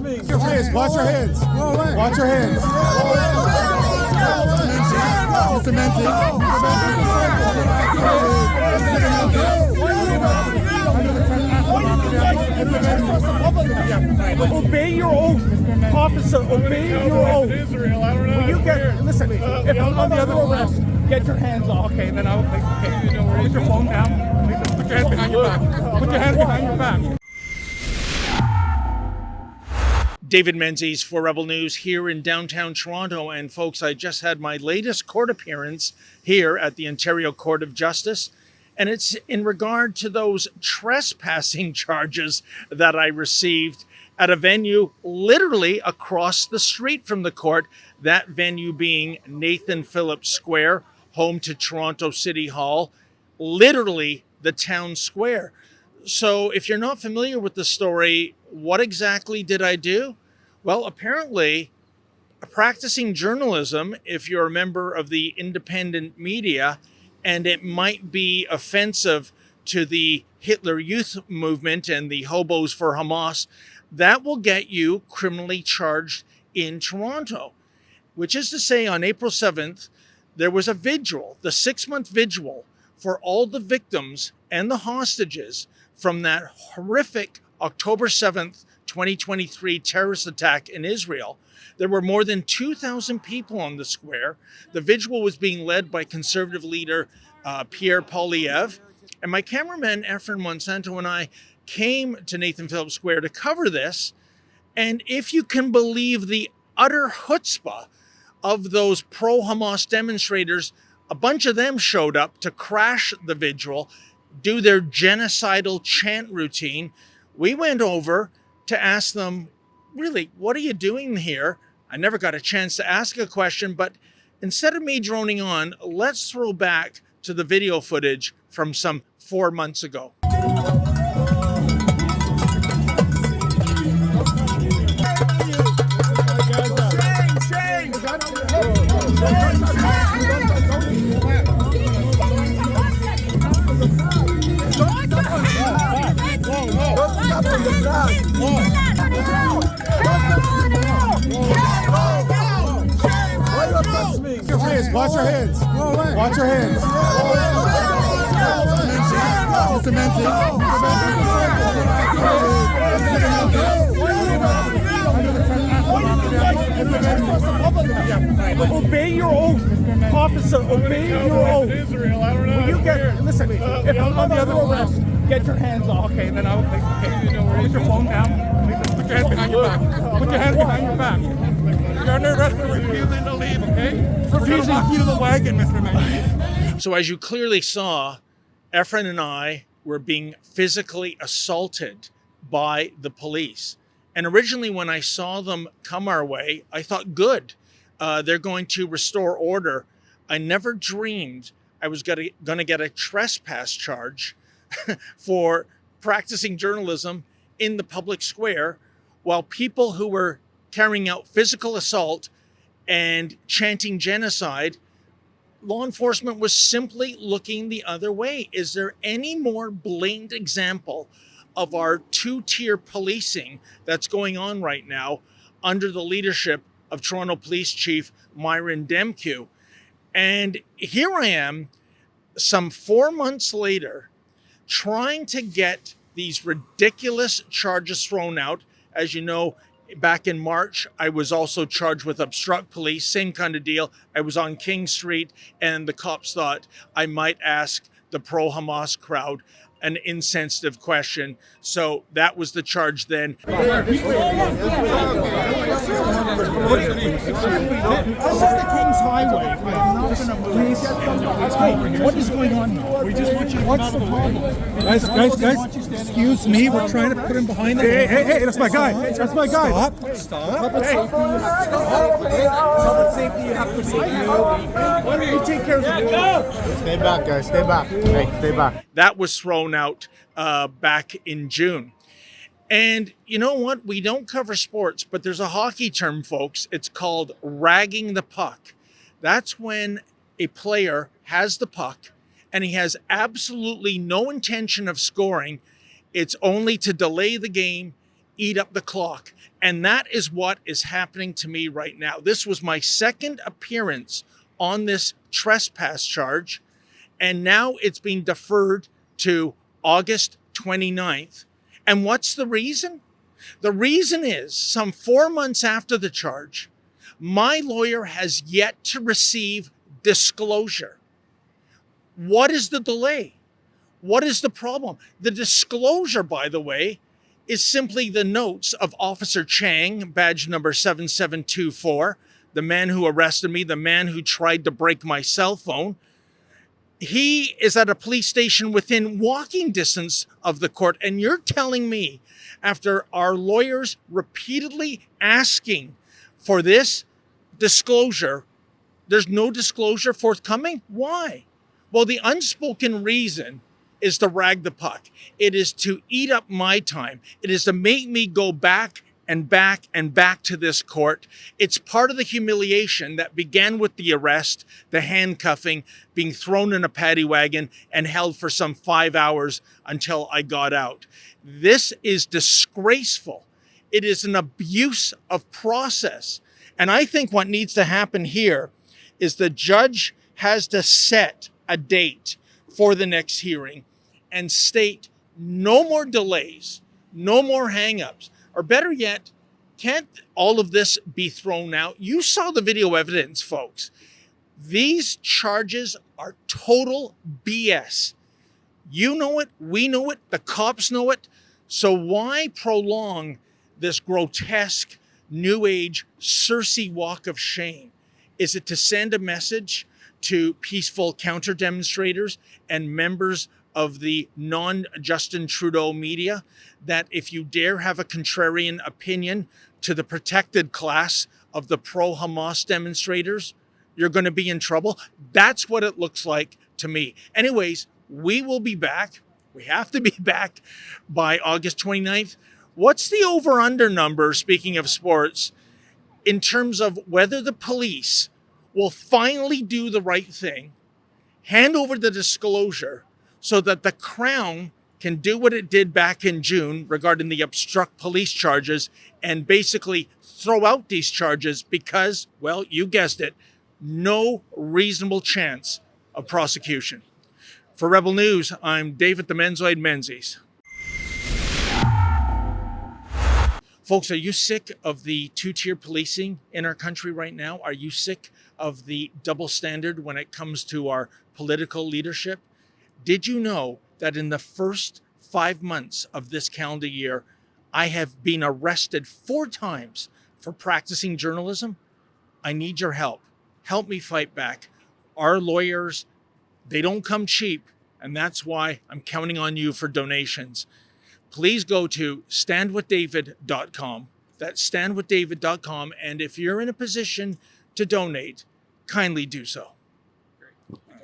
Your hands. Watch your hands. Watch your hands. Mr. Menzies. Obey your oath, officer. Obey your oath. Israel. I don't know. You get, listen, if I'm on the other arrest, get your hands off. Okay, then I'll take. Okay, put your phone down. Put your hands behind your back. Put your hands behind your back. David Menzies for Rebel News here in downtown Toronto. And folks, I just had my latest court appearance here at the Ontario Court of Justice. And it's in regard to those trespassing charges that I received at a venue literally across the street from the court, that venue being Nathan Phillips Square, home to Toronto City Hall, literally the town square. So if you're not familiar with the story, what exactly did I do? Well, apparently, practicing journalism, if you're a member of the independent media, and it might be offensive to the Hitler Youth Movement and the Hobos for Hamas, that will get you criminally charged in Toronto. Which is to say, on April 7th, there was a vigil, the 6-month vigil, for all the victims and the hostages from that horrific October 7th, 2023 terrorist attack in Israel. There were more than 2,000 people on the square. The vigil was being led by conservative leader Pierre Poilievre. And my cameraman, Efren Monsanto, and I came to Nathan Phillips Square to cover this. And if you can believe the utter chutzpah of those pro-Hamas demonstrators, a bunch of them showed up to crash the vigil, do their genocidal chant routine. We went over to ask them, really, what are you doing here? I never got a chance to ask a question, but instead of me droning on, let's throw back to the video footage from some 4 months ago. Your hands. Watch your hands. Watch your hands. Mr. Menzies. Obey your oath, officer. Obey your oath. Israel. I don't know. You get, listen, if I'm on the other arrest, get your hands off. Okay, then I'll take. Okay, put your phone down. Put your hands behind your back. Put your hands behind your back. You're under arrest for refusing to leave, okay? Refusing to leave the wagon, Mr. Menzies. So as you clearly saw, Efren and I were being physically assaulted by the police. And originally when I saw them come our way, I thought, good, they're going to restore order. I never dreamed I was going to get a trespass charge for practicing journalism in the public square while people who were carrying out physical assault and chanting genocide, law enforcement was simply looking the other way. Is there any more blatant example of our two-tier policing that's going on right now under the leadership of Toronto Police Chief Myron Demkiw? And here I am, some 4 months later, trying to get these ridiculous charges thrown out. As you know, back in March, I was also charged with obstruct police, same kind of deal. I was on King Street, and the cops thought I might ask the pro-Hamas crowd an insensitive question. So that was the charge then. This is the King's Highway. I'm not going to move. Hey, what is going on here? We just want you to What's the problem? Guys, excuse me. We're trying to put him behind the... Hey, that's my guy. That's my guy. Stop. Public safety, you have to say Why don't you take care of the Stay back, guys. Stay back. Hey, stay back. That was thrown out back in June. And you know what? We don't cover sports, but there's a hockey term, folks. It's called ragging the puck. That's when a player has the puck and he has absolutely no intention of scoring. It's only to delay the game, eat up the clock. And that is what is happening to me right now. This was my second appearance on this trespass charge, and now it's being deferred to August 29th. And what's the reason? The reason is some 4 months after the charge, my lawyer has yet to receive disclosure. What is the delay? What is the problem? The disclosure, by the way, is simply the notes of Officer Chang, badge number 7724, the man who arrested me, the man who tried to break my cell phone. He is at a police station within walking distance of the court. And you're telling me, after our lawyers repeatedly asking for this disclosure, there's no disclosure forthcoming? Why? Well, the unspoken reason is to rag the puck. It is to eat up my time. It is to make me go back and back and back to this court. It's part of the humiliation that began with the arrest, the handcuffing, being thrown in a paddy wagon and held for some 5 hours until I got out. This is disgraceful. It is an abuse of process. And I think what needs to happen here is the judge has to set a date for the next hearing and state no more delays, no more hangups, or better yet, can't all of this be thrown out? You saw the video evidence, folks. These charges are total BS. You know it, we know it, the cops know it. So why prolong this grotesque, new age, Cersei walk of shame? Is it to send a message to peaceful counter demonstrators and members of the non-Justin Trudeau media that if you dare have a contrarian opinion to the protected class of the pro-Hamas demonstrators, you're going to be in trouble? That's what it looks like to me. Anyways, we will be back. We have to be back by August 29th. What's the over-under number, speaking of sports, in terms of whether the police will finally do the right thing, hand over the disclosure so that the Crown can do what it did back in June regarding the obstruct police charges and basically throw out these charges because, well, you guessed it, no reasonable chance of prosecution. For Rebel News, I'm David the Menzoid Menzies. Folks, are you sick of the two-tier policing in our country right now? Are you sick of the double standard when it comes to our political leadership? Did you know that in the first 5 months of this calendar year, I have been arrested 4 times for practicing journalism? I need your help. Help me fight back. Our lawyers, they don't come cheap, and that's why I'm counting on you for donations. Please go to standwithdavid.com. That's standwithdavid.com. And if you're in a position to donate, kindly do so.